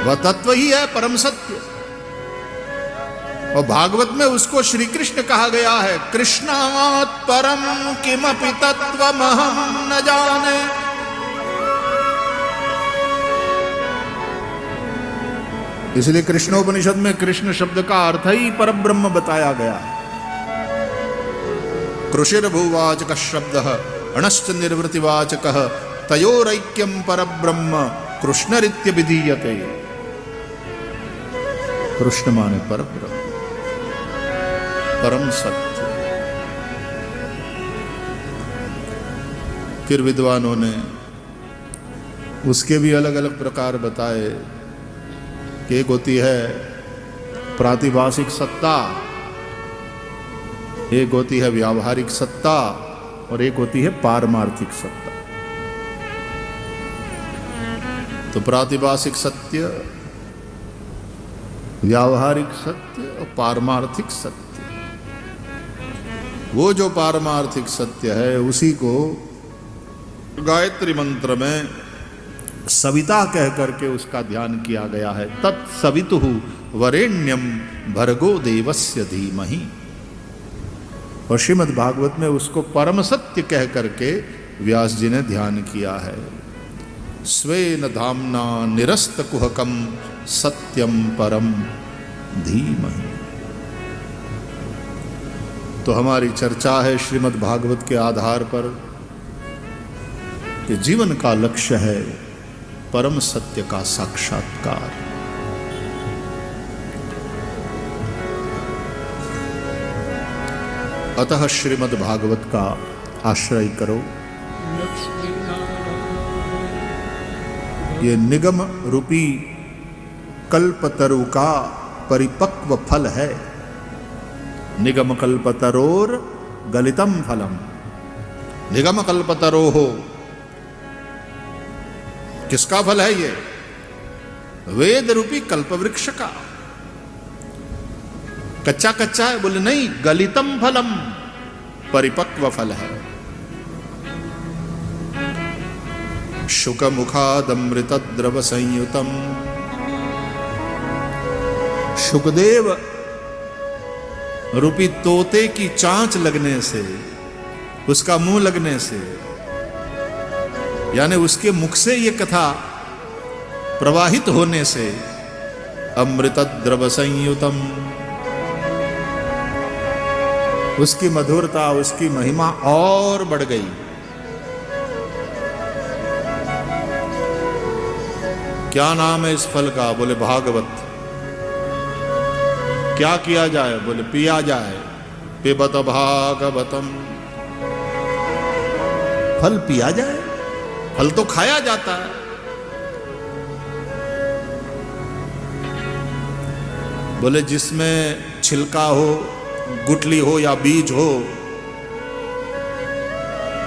वह तत्व ही है परम सत्य। और भागवत में उसको श्री कृष्ण कहा गया है, कृष्णात् परम किमपि तत्वमहं न जाने। इसलिए कृष्णोपनिषद में कृष्ण शब्द का अर्थ ही परब्रह्म बताया गया। कृषिर्भुवाचक शब्द अणश्च निर्वृतिवाचक तयोरैक्यम परब्रह्म कृष्णरित्य विधीयते। कृष्ण माने परब्रह्म, परम सत्य। फिर विद्वानों ने उसके भी अलग अलग प्रकार बताए कि एक होती है प्रातिभाषिक सत्ता, एक होती है व्यावहारिक सत्ता और एक होती है पारमार्थिक सत्ता। तो प्रातिभाषिक सत्य, व्यावहारिक सत्य और पारमार्थिक सत्य। वो जो पारमार्थिक सत्य है उसी को गायत्री मंत्र में सविता कह करके उसका ध्यान किया गया है। तत्सवितुः वरेण्यम भर्गो देवस्य धीमहि। और श्रीमद् भागवत में उसको परम सत्य कह करके व्यास जी ने ध्यान किया है। स्वेन धाम्ना निरस्त कुहकम सत्यम परम धीमहि। तो हमारी चर्चा है श्रीमद् भागवत के आधार पर कि जीवन का लक्ष्य है परम सत्य का साक्षात्कार। अतः श्रीमद् भागवत का आश्रय करो। ये निगम रूपी कल्पतरु का परिपक्व फल है। निगम कल्पतरोर गलितम फलम। निगम कल्पतरो हो, किसका फल है ये? वेद रूपी कल्प वृक्ष का। कच्चा कच्चा है बोले नहीं, गलितम फलम, परिपक्व फल है। शुक मुखादमृत द्रव संयुतम। शुकदेव रूपी तोते की चांच लगने से, उसका मुंह लगने से, यानी उसके मुख से ये कथा प्रवाहित होने से अमृत द्रव संयुतम, उसकी मधुरता, उसकी महिमा और बढ़ गई। क्या नाम है इस फल का? बोले भागवत। क्या किया जाए? बोले पिया जाए। पिबत भागवतम। फल पिया जाए, फल तो खाया जाता है। बोले जिसमें छिलका हो, गुठली हो या बीज हो,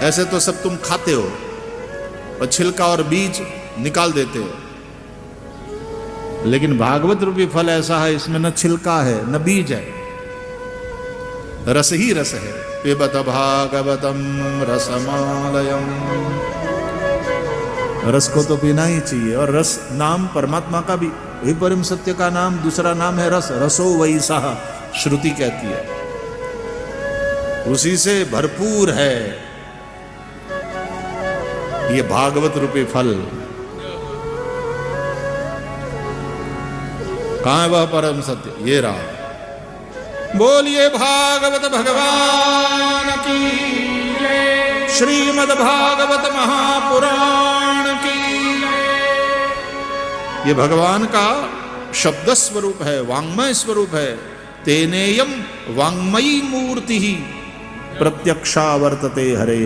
ऐसे तो सब तुम खाते हो और छिलका और बीज निकाल देते हो। लेकिन भागवत रूपी फल ऐसा है, इसमें न छिलका है न बीज है, रस ही रस है। पिबत भागवतम रसमालयम। रस को तो पीना ही चाहिए। और रस नाम परमात्मा का भी, वही परम सत्य का नाम, दूसरा नाम है रस। रसो वैसा श्रुति कहती है, उसी से भरपूर है ये भागवत रूपी फल। कहां है वह परम सत्य? ये रहा। बोलिए भागवत भगवान की, श्रीमद् भागवत महापुराण की। ये भगवान का शब्द स्वरूप है, वांग्मय स्वरूप है। तेनेयम वांग्मयी मूर्ति ही प्रत्यक्षा वर्तते हरे।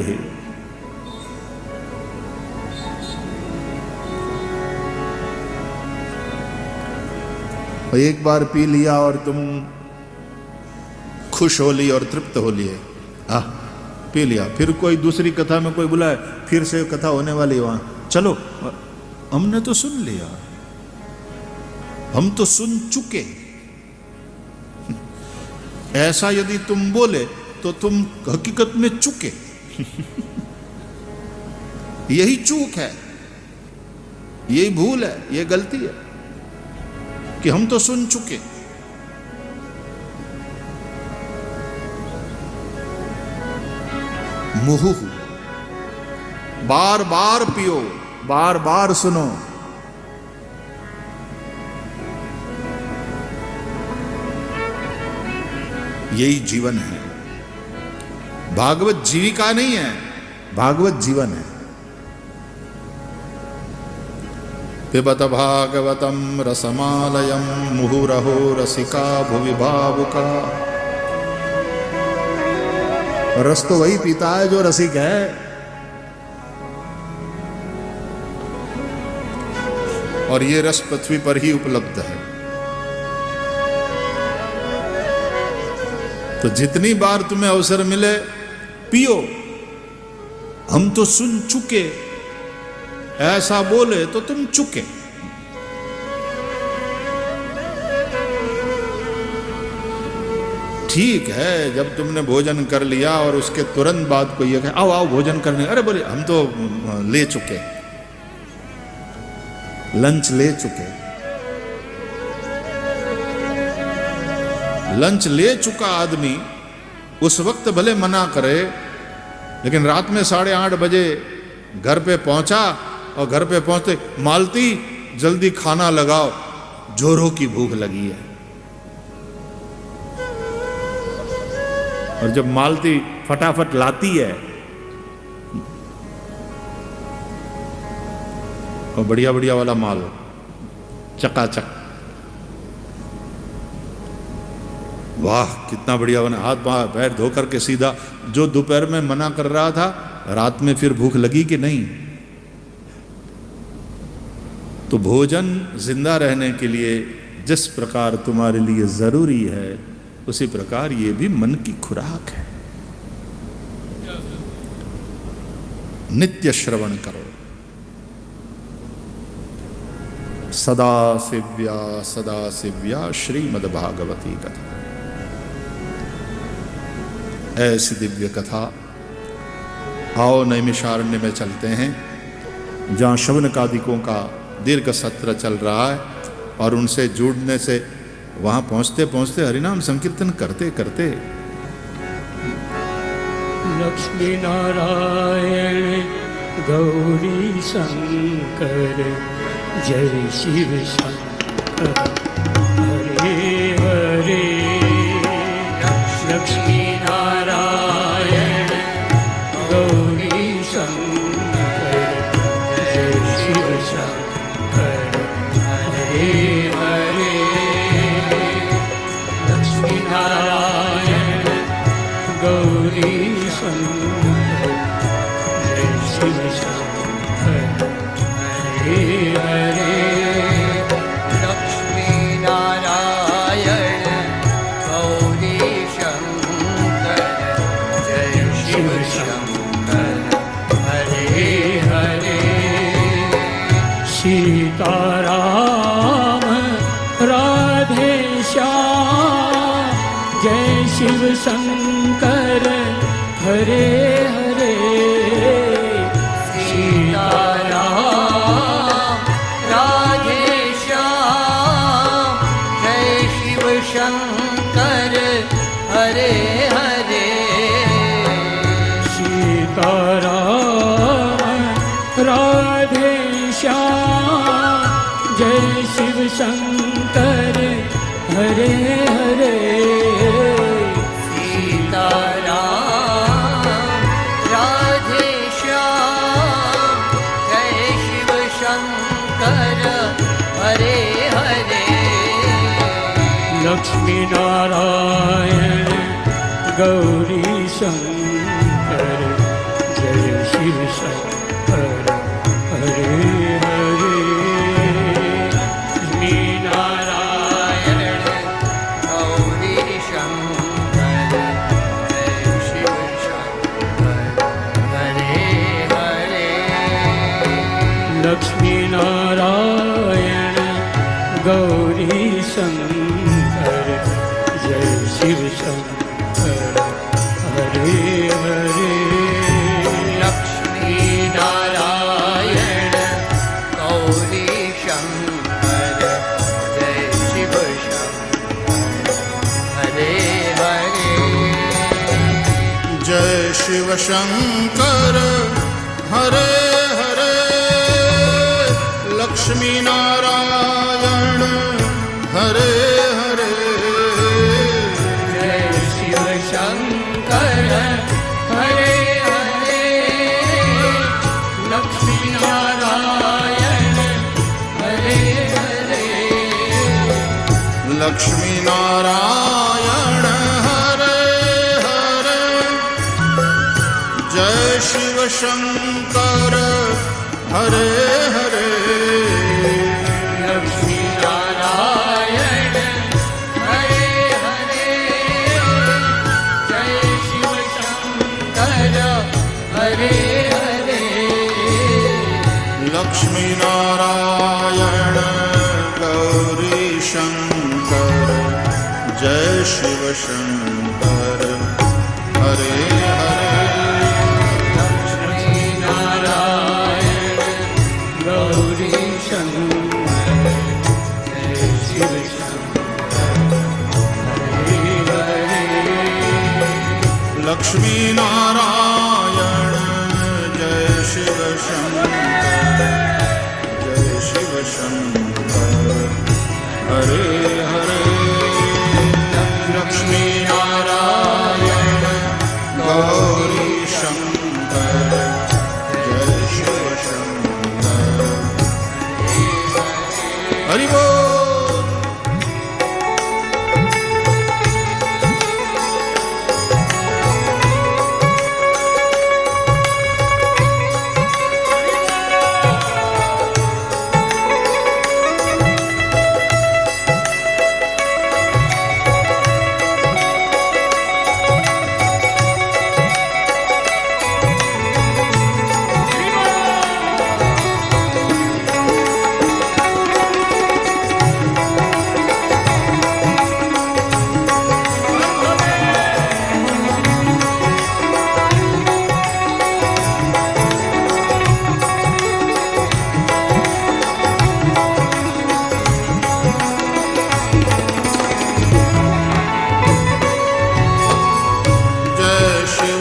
एक बार पी लिया और तुम खुश हो लिए और तृप्त हो लिए, पी लिया। फिर कोई दूसरी कथा में कोई बुलाए, फिर से कथा होने वाली है, वहां चलो, हमने तो सुन लिया, हम तो सुन चुके। ऐसा यदि तुम बोले तो तुम हकीकत में चुके। यही चूक है, यही भूल है, यही गलती है। कि हम तो सुन चुके। मुहुः, बार बार पियो, बार बार सुनो। यही जीवन है। भागवत जीविका नहीं है, भागवत जीवन है। पिबत भागवतम रसमालयम मुहुरहो रसिका भुवि भावुका। रस तो वही पीता है जो रसिक है। और ये रस पृथ्वी पर ही उपलब्ध है। तो जितनी बार तुम्हें अवसर मिले पियो। हम तो सुन चुके, ऐसा बोले तो तुम चुके। ठीक है, जब तुमने भोजन कर लिया और उसके तुरंत बाद कोई ये कहे आओ आओ भोजन करने, अरे बोले हम तो ले चुके, लंच ले चुके। लंच ले चुका आदमी उस वक्त भले मना करे, लेकिन रात में 8:30 बजे घर पे पहुंचा और घर पे पहुंचते मालती जल्दी खाना लगाओ, जोरों की भूख लगी है। और जब मालती फटाफट लाती है और बढ़िया बढ़िया वाला माल चकाचक, वाह कितना बढ़िया बना, हाथ पैर धो करके सीधा। जो दोपहर में मना कर रहा था, रात में फिर भूख लगी कि नहीं? तो भोजन जिंदा रहने के लिए जिस प्रकार तुम्हारे लिए जरूरी है, उसी प्रकार ये भी मन की खुराक है। नित्य श्रवण करो। सदा शिव्या श्रीमद्भागवती कथा। ऐसी दिव्य कथा। आओ नैमिषारण्य में चलते हैं, जहाँ शवनकादिकों का दीर्घ सत्र चल रहा है, और उनसे जुड़ने से वहां पहुंचते पहुंचते हरिनाम संकीर्तन करते करते लक्ष्मी नारायण गौरी शंकर जय शिव शंकर हरे हरे। लक्ष्मी नारायण गौरी शंकर जय शिव शंकर हरे हरे। लक्ष्मी नारायण गौरी शंकर जय शिव शंकर हरे हरे। लक्ष्मी नारायण गौरी शंकर जय शिव शंकर हरे हरे। सीताराम राधे श्याम जय शिव शंकर हरे हरे। सीताराम राधे श्याम जय शिव शंकर हरे हरे। सीताराम राधे श्याम जय शिव शंकर हरे हरे। सीताराम राधे श्याम जय शिव शंकर हरे हरे। लक्ष्मी नारायण गौरी शंकर जय शिव शंकर हरे हरे। लक्ष्मी नारायण गौरी शंकर जय शिव शंकर हरे हरे। लक्ष्मी नारायण गौरी शंकर जय शिव शंकर हरे हरे। लक्ष्मी नारायण गौरी शंकर जय शिव शंकर हरे हरे लक्ष्मी नारायण हरे हरे जय शिव शंकर हरे हरे लक्ष्मी नारायण हरे हरे लक्ष्मी नारायण हरे हरे जय शिव शंकर हरे हरे लक्ष्मी नारायण हरे हरे जय शिव शंकर हरे हरे लक्ष्मी नारायण गौरी शंकर जय शिव शंकर हरे हरे लक्ष्मी नारायण गौरी शंकर जय शिव शंकर हरे हरे लक्ष्मी नारायण जय शिव शंकर जय शिव शंकर हरे हरे लक्ष्मी नारायण गौरी शंकर जय शिव शंकर हरि बोल।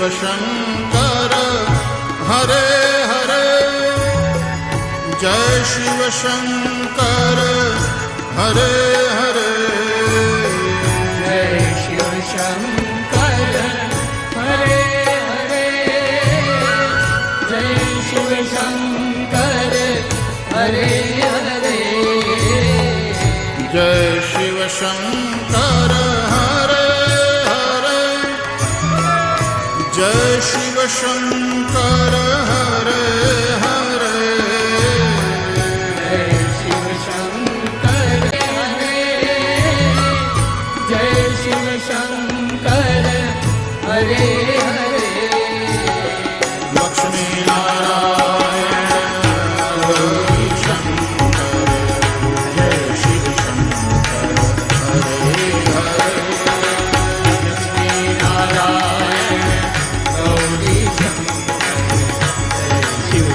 शंकर हरे हरे जय शिव शंकर हरे हरे जय शिव शंकर हरे हरे जय शिव शंकर हरे हरे जय शिव शंकर हरे हरे जय शिव शंकर हरे हरे जय शिव शंकर हरे जय शिव शंकर हरे हरे लक्ष्मी नारायण गौरी शंकर जय शिव शंकर हरे हरे लक्ष्मी नारायण गौरी शंकर जय शिव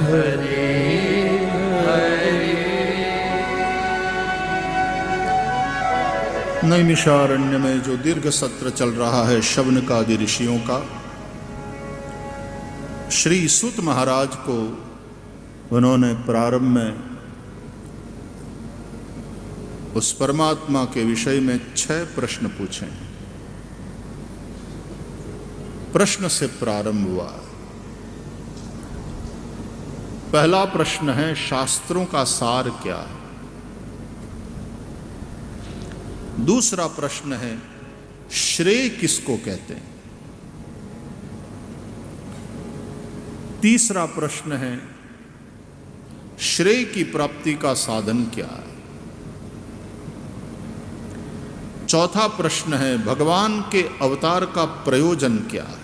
हरे हरे। नैमिषारण्य में जो दीर्घ सत्र चल रहा है शौनकादि ऋषियों का, श्री सूत महाराज को उन्होंने प्रारंभ में उस परमात्मा के विषय में 6 प्रश्न पूछे। प्रश्न से प्रारंभ हुआ। पहला प्रश्न है, शास्त्रों का सार क्या है? दूसरा प्रश्न है, श्रेय किसको कहते हैं? तीसरा प्रश्न है, श्रेय की प्राप्ति का साधन क्या है? चौथा प्रश्न है, भगवान के अवतार का प्रयोजन क्या है?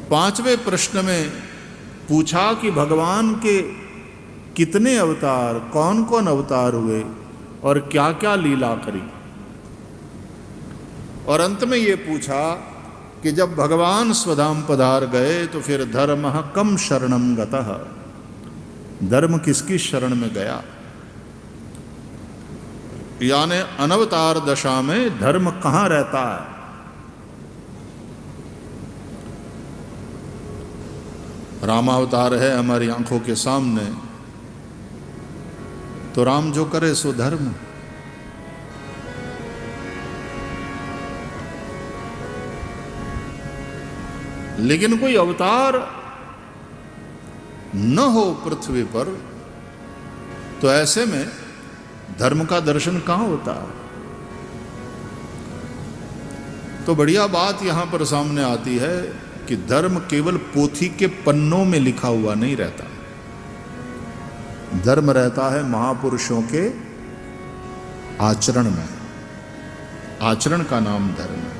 पांचवें प्रश्न में पूछा कि भगवान के कितने अवतार, कौन कौन अवतार हुए और क्या क्या लीला करी। और अंत में ये पूछा कि जब भगवान स्वधाम पधार गए तो फिर धर्मः कम शरणम गतः, धर्म किसकी शरण में गया? यानी अनवतार दशा में धर्म कहां रहता है? रामावतार है हमारी आंखों के सामने, तो राम जो करे सो धर्म। लेकिन कोई अवतार न हो पृथ्वी पर, तो ऐसे में धर्म का दर्शन कहां होता? तो बढ़िया बात यहां पर सामने आती है कि धर्म केवल पोथी के पन्नों में लिखा हुआ नहीं रहता। धर्म रहता है महापुरुषों के आचरण में। आचरण का नाम धर्म है।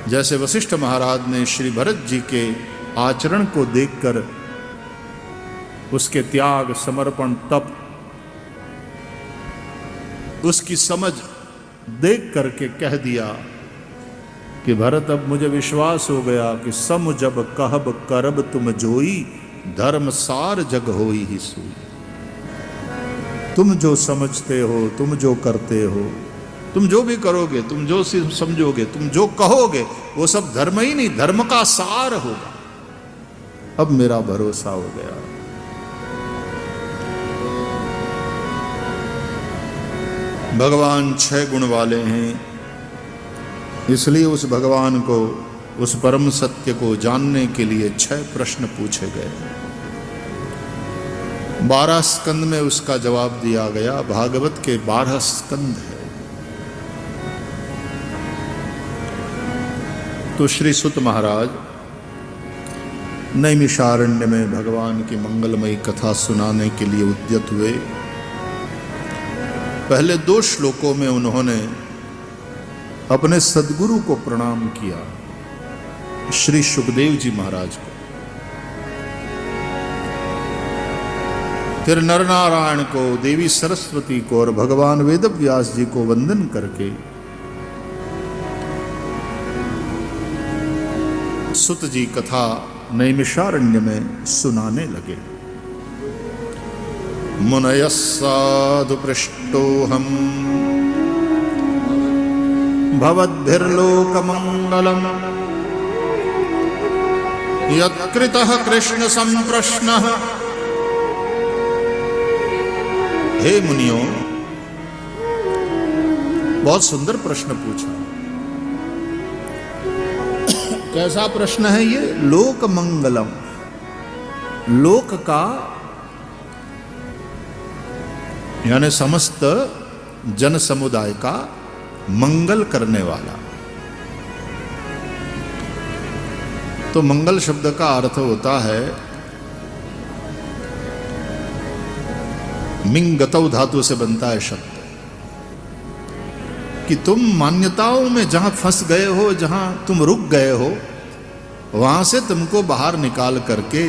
जैसे वशिष्ठ महाराज ने श्री भरत जी के आचरण को देखकर, उसके त्याग, समर्पण, तप, उसकी समझ देख करके कह दिया कि भरत अब मुझे विश्वास हो गया कि सम जब कहब करब तुम जोई, धर्म सार जग होई ही सोई। तुम जो समझते हो, तुम जो करते हो, तुम जो भी करोगे, तुम जो समझोगे, तुम जो कहोगे, वो सब धर्म ही नहीं, धर्म का सार होगा। अब मेरा भरोसा हो गया। भगवान 6 गुण वाले हैं, इसलिए उस भगवान को, उस परम सत्य को जानने के लिए 6 प्रश्न पूछे गए। 12 स्कंद में उसका जवाब दिया गया। भागवत के 12 स्कंद है। तो श्री सुत महाराज नैमिषारण्य में भगवान की मंगलमयी कथा सुनाने के लिए उद्यत हुए। पहले 2 श्लोकों में उन्होंने अपने सद्गुरु को प्रणाम किया, श्री सुखदेव जी महाराज को। फिर नरनारायण को, देवी सरस्वती को और भगवान वेदव्यास जी को वंदन करके सुत जी कथा नैमिषारण्य में सुनाने लगे। मुनयः साधु पृष्टोऽहम् भवद्भिर्लोकमङ्गलम् यत्कृतः कृष्ण संप्रश्नः। हे मुनियों, बहुत सुंदर प्रश्न पूछा। कैसा प्रश्न है ये? लोक मंगलम, लोक का यानी समस्त जन समुदाय का मंगल करने वाला। तो मंगल शब्द का अर्थ होता है, मिंगतौ धातु से बनता है शब्द, कि तुम मान्यताओं में जहां फंस गए हो, जहां तुम रुक गए हो, वहां से तुमको बाहर निकाल करके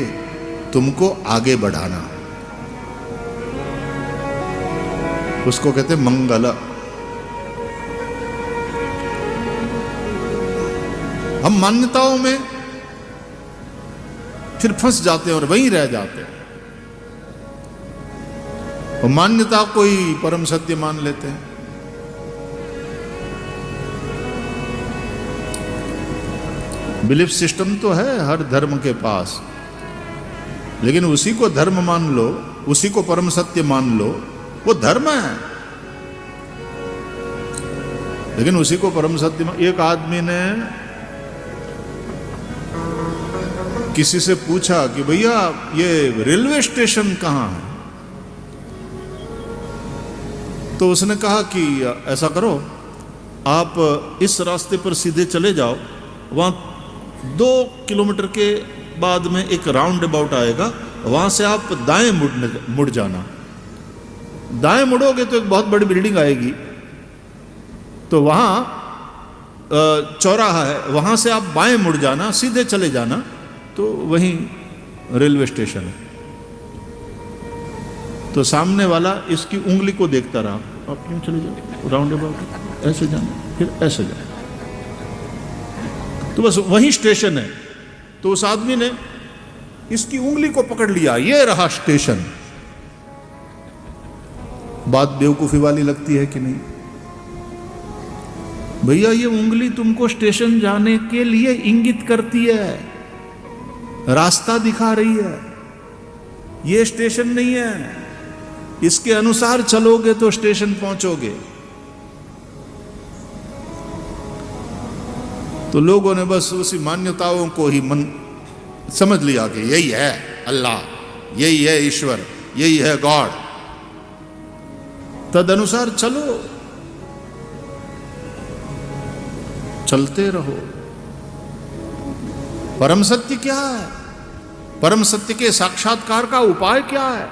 तुमको आगे बढ़ाना, उसको कहते मंगल। हम मान्यताओं में फिर फंस जाते हैं और वहीं रह जाते हैं। और मान्यता कोई परम सत्य मान लेते हैं। बिलीफ सिस्टम तो है हर धर्म के पास, लेकिन उसी को धर्म मान लो, उसी को परम सत्य मान लो, वो धर्म है। लेकिन उसी को परम सत्य। एक आदमी ने किसी से पूछा कि भैया ये रेलवे स्टेशन कहाँ है? तो उसने कहा कि ऐसा करो, आप इस रास्ते पर सीधे चले जाओ, वहां 2 किलोमीटर के बाद में एक राउंड अबाउट आएगा, वहां से आप दाएं मुड़ जाना। दाएं मुड़ोगे तो एक बहुत बड़ी बिल्डिंग आएगी, तो वहां चौराहा है, वहां से आप बाएं मुड़ जाना, सीधे चले जाना, तो वहीं रेलवे स्टेशन है। तो सामने वाला इसकी उंगली को देखता रहा, आप क्यों चले जाओ, राउंड अबाउट ऐसे जाना, फिर ऐसे जाना, तो बस वही स्टेशन है। तो उस आदमी ने इसकी उंगली को पकड़ लिया, ये रहा स्टेशन। बात बेवकूफी वाली लगती है कि नहीं? भैया ये उंगली तुमको स्टेशन जाने के लिए इंगित करती है, रास्ता दिखा रही है, ये स्टेशन नहीं है। इसके अनुसार चलोगे तो स्टेशन पहुंचोगे। तो लोगों ने बस उसी मान्यताओं को ही मन समझ लिया कि यही है अल्लाह, यही है ईश्वर, यही है गॉड, तदनुसार चलो, चलते रहो। परम सत्य क्या है? परम सत्य के साक्षात्कार का उपाय क्या है?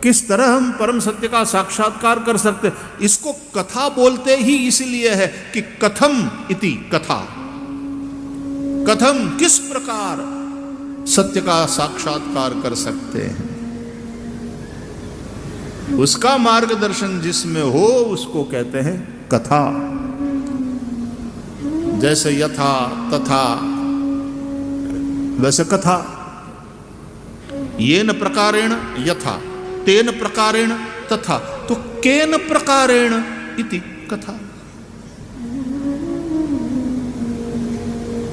किस तरह हम परम सत्य का साक्षात्कार कर सकते? इसको कथा बोलते ही इसीलिए है कि कथम इति कथा, कथम किस प्रकार सत्य का साक्षात्कार कर सकते हैं, उसका मार्गदर्शन जिसमें हो उसको कहते हैं कथा। जैसे यथा तथा वैसे कथा। येन प्रकारेण यथा, तेन प्रकारेण तथा, तो केन प्रकारेण इति कथा।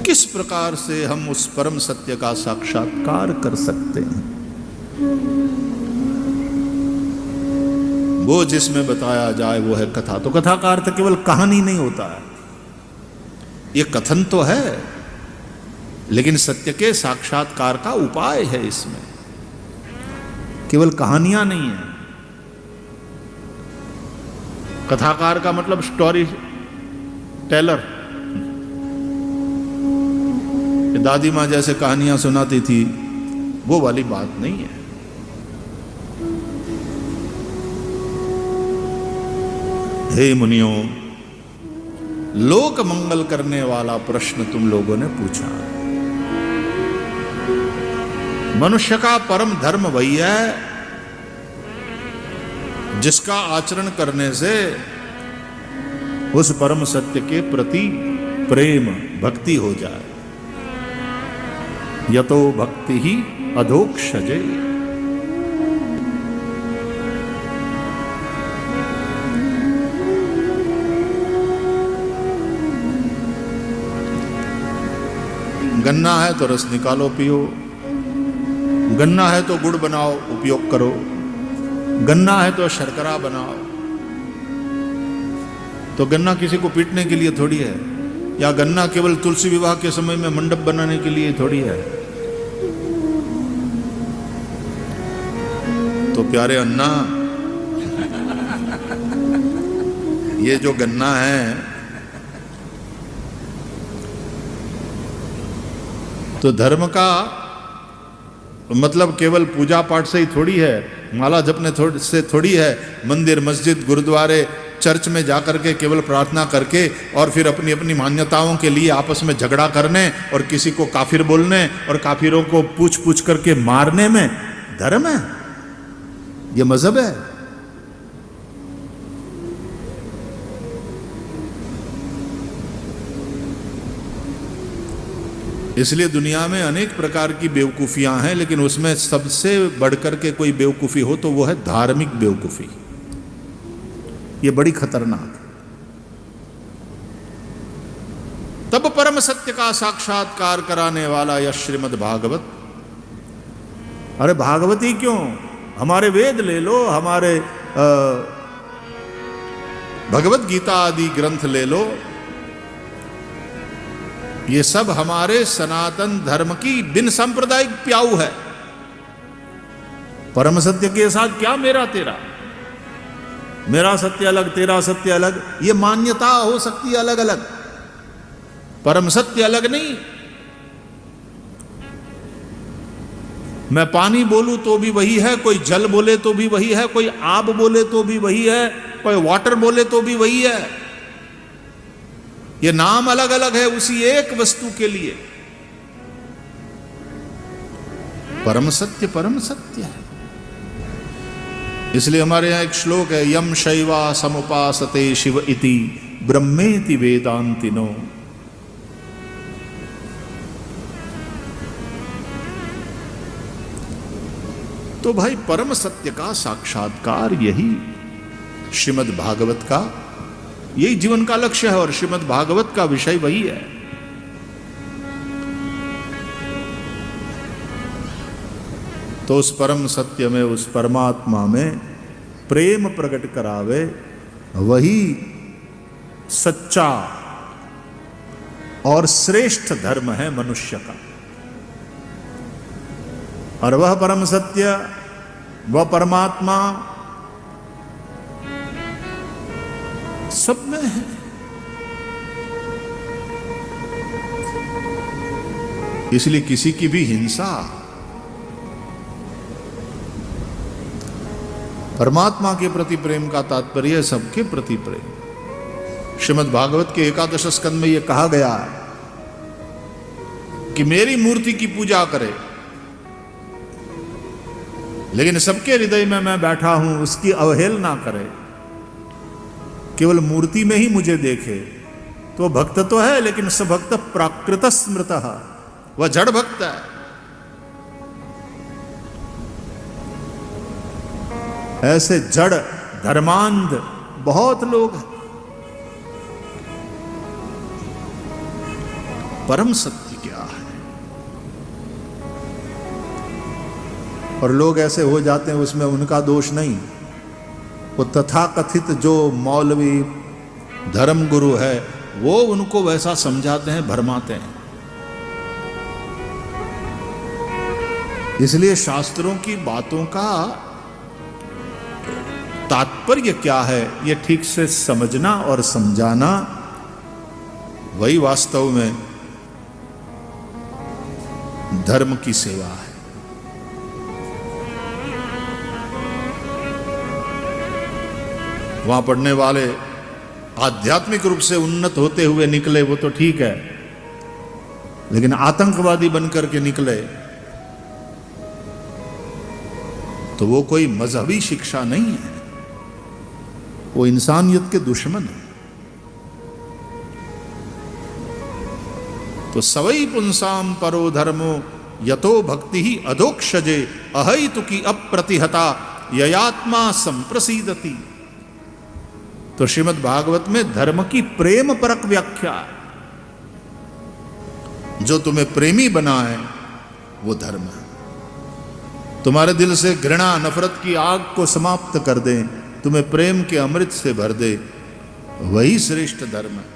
किस प्रकार से हम उस परम सत्य का साक्षात्कार कर सकते हैं, वो जिसमें बताया जाए वो है कथा। तो कथा का अर्थ केवल कहानी नहीं होता है, ये कथन तो है, लेकिन सत्य के साक्षात्कार का उपाय है इसमें, केवल कहानियां नहीं है। कथाकार का मतलब स्टोरी टेलर। दादी मां जैसे कहानियां सुनाती थी वो वाली बात नहीं है। हे मुनियों, लोक मंगल करने वाला प्रश्न तुम लोगों ने पूछा। मनुष्य का परम धर्म वही है जिसका आचरण करने से उस परम सत्य के प्रति प्रेम भक्ति हो जाए। यतो भक्ति ही अधोक्षजे। गन्ना है तो रस निकालो पियो, गन्ना है तो गुड़ बनाओ उपयोग करो, गन्ना है तो शर्करा बनाओ। तो गन्ना किसी को पीटने के लिए थोड़ी है, या गन्ना केवल तुलसी विवाह के समय में मंडप बनाने के लिए थोड़ी है। तो प्यारे अन्ना, ये जो गन्ना है तो धर्म का मतलब केवल पूजा पाठ से ही थोड़ी है, माला जपने से थोड़ी है, मंदिर मस्जिद गुरुद्वारे चर्च में जाकर के केवल प्रार्थना करके और फिर अपनी अपनी मान्यताओं के लिए आपस में झगड़ा करने और किसी को काफिर बोलने और काफिरों को पूछ पूछ करके मारने में धर्म है? ये मजहब है? इसलिए दुनिया में अनेक प्रकार की बेवकूफ़ियां हैं, लेकिन उसमें सबसे बढ़कर के कोई बेवकूफ़ी हो तो वो है धार्मिक बेवकूफ़ी। ये बड़ी खतरनाक है। तब परम सत्य का साक्षात्कार कराने वाला यह श्रीमद् भागवत। अरे भागवत ही क्यों, हमारे वेद ले लो, हमारे भगवत गीता आदि ग्रंथ ले लो, ये सब हमारे सनातन धर्म की बिन सांप्रदायिक प्याऊ है। परम सत्य के साथ क्या मेरा तेरा, मेरा सत्य अलग तेरा सत्य अलग, ये मान्यता हो सकती है अलग अलग, परम सत्य अलग नहीं। मैं पानी बोलूं तो भी वही है, कोई जल बोले तो भी वही है, कोई आब बोले तो भी वही है, कोई वाटर बोले तो भी वही है। ये नाम अलग अलग है उसी एक वस्तु के लिए। परम सत्य है। इसलिए हमारे यहां एक श्लोक है, यम शैवा समुपासते शिव इति ब्रह्मेति वेदांतिनो। तो भाई परम सत्य का साक्षात्कार यही श्रीमद् भागवत का, यही जीवन का लक्ष्य है और श्रीमद् भागवत का विषय वही है। तो उस परम सत्य में, उस परमात्मा में प्रेम प्रकट करावे, वही सच्चा और श्रेष्ठ धर्म है मनुष्य का। और वह परम सत्य, वह परमात्मा सब में है। इसलिए किसी की भी हिंसा परमात्मा के प्रति प्रेम का तात्पर्य है सबके प्रति प्रेम। श्रीमद् भागवत के 11 स्कंद में यह कहा गया है कि मेरी मूर्ति की पूजा करे, लेकिन सबके हृदय में मैं बैठा हूं उसकी अवहेलना करे, केवल मूर्ति में ही मुझे देखे। तो भक्त तो है, लेकिन स भक्त प्राकृत स्मृतः, वह जड़ भक्त है। ऐसे जड़ धर्मांध बहुत लोग हैं। परम सत्य क्या है? और लोग ऐसे हो जाते हैं, उसमें उनका दोष नहीं। वो तथाकथित जो मौलवी धर्म गुरु है, वो उनको वैसा समझाते हैं, भरमाते हैं। इसलिए शास्त्रों की बातों का तात्पर्य क्या है, ये ठीक से समझना और समझाना, वही वास्तव में धर्म की सेवा है। वहां पढ़ने वाले आध्यात्मिक रूप से उन्नत होते हुए निकले, वो तो ठीक है, लेकिन आतंकवादी बनकर के निकले तो वो कोई मजहबी शिक्षा नहीं है, वो इंसानियत के दुश्मन है। तो सवै पुंसाम परो धर्मो यतो भक्ति ही अधोक्षजे अहैतुकी अप्रतिहता ययात्मा संप्रसीदति। तो श्रीमद् भागवत में धर्म की प्रेम परक व्याख्या, जो तुम्हें प्रेमी बनाए वो धर्म है। तुम्हारे दिल से घृणा नफरत की आग को समाप्त कर दे, तुम्हें प्रेम के अमृत से भर दे, वही श्रेष्ठ धर्म है।